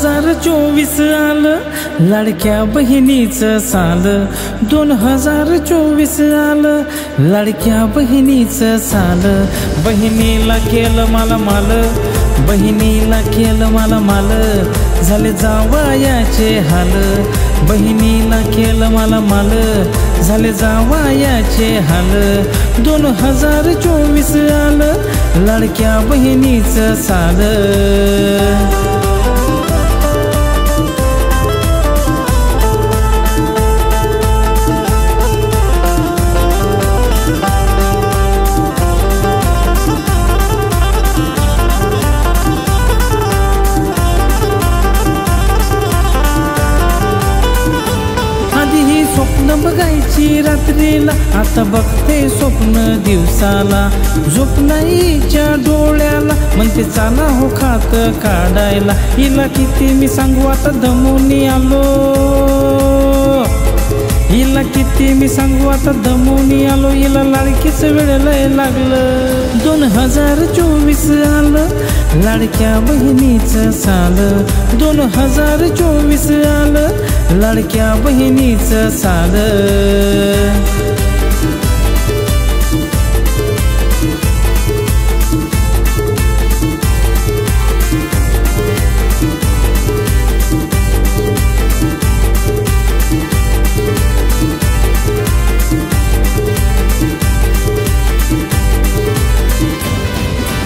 2024 आलं लाडक्या बहिणीचं साल 2024 आलं लाडक्या बहिणीचं साल बहिणीला केलं मला माल बहिणीला केलं मला माल झाले जावयाचे हाल बहिणीला केलं मला माल झाले जावयाचे हाल 2024 आलं लाडक्या बहिणीचं साल स्वप्न बघायची रात्रीला आता बघते स्वप्न दिवसाला झोप नाहीच्या डोळ्याला म्हणते चाला हो खात काढायला हिला किती मी सांगू आता दमून आलो हिला किती मी सांगू आता दमून आलो हिला लाडकीच वेळ लय लागलं 2024 आलं लाडक्या बहिणीचं साल 2024 आलं लाडक्या बहिणीचं साल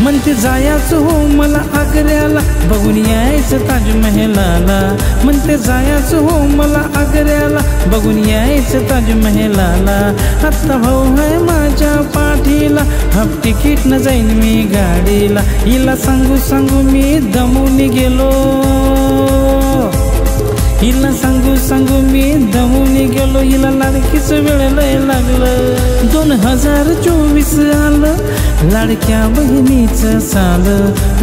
म्हणते जायचं हो मला आग्र्याला बघून यायचं ताजमहलाला म्हणते जायचं हो मला आग्र्याला बघून यायचं ताजमहलाला आत्ता भाऊ आहे माझ्या पाठीला हाफ तिकीट न जाईन मी गाडीला हिला सांगू सांगू मी दमून गेलो हिला सांगू सांगू मी दमून गेलो हिला लाडकीच वेळ लय लागलं 2024 आलं लाडक्या बहिणीचं साल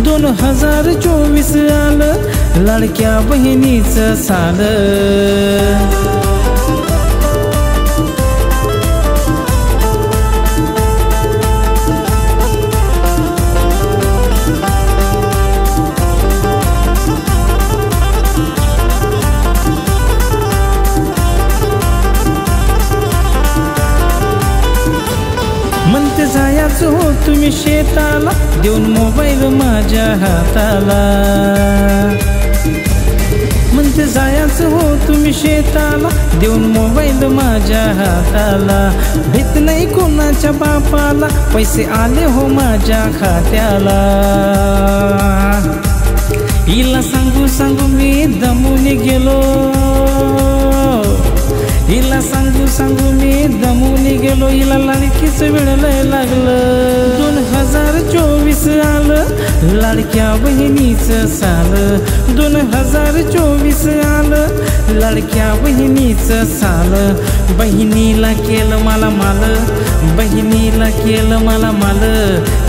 2024 आलं लाडक्या बहिणीचं साल म्हणते जायचं हो तुम्ही शेताला देऊन मोबाईल माझ्या हाताला म्हणते जायचं हो तुम्ही शेताला देऊन मोबाईल माझ्या हाताला भीत नाही कोणाच्या बापाला पैसे आले हो माझ्या खात्याला हिला सांगू सांगू मी दमून गेलो हिला सांगू सांगू मी दमून गेलो हिला लाडकीच वेळ लय लागलं 2024 आलं लाडक्या बहिणीचं साल 2024 आलं लाडक्या बहिणीचं साल बहिणीला केलं मला माल बहिणीला केलं मला माल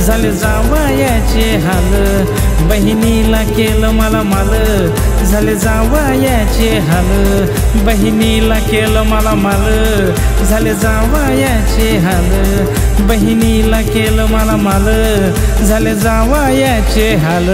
झाले जावयाचे हाल बहिणीला केलं मला माल झाले जावयाचे हाल बहिणीला केलं मला माल झाले जावयाचे हाल बहिणीला केलं मला माल झाले जावयाचे हाल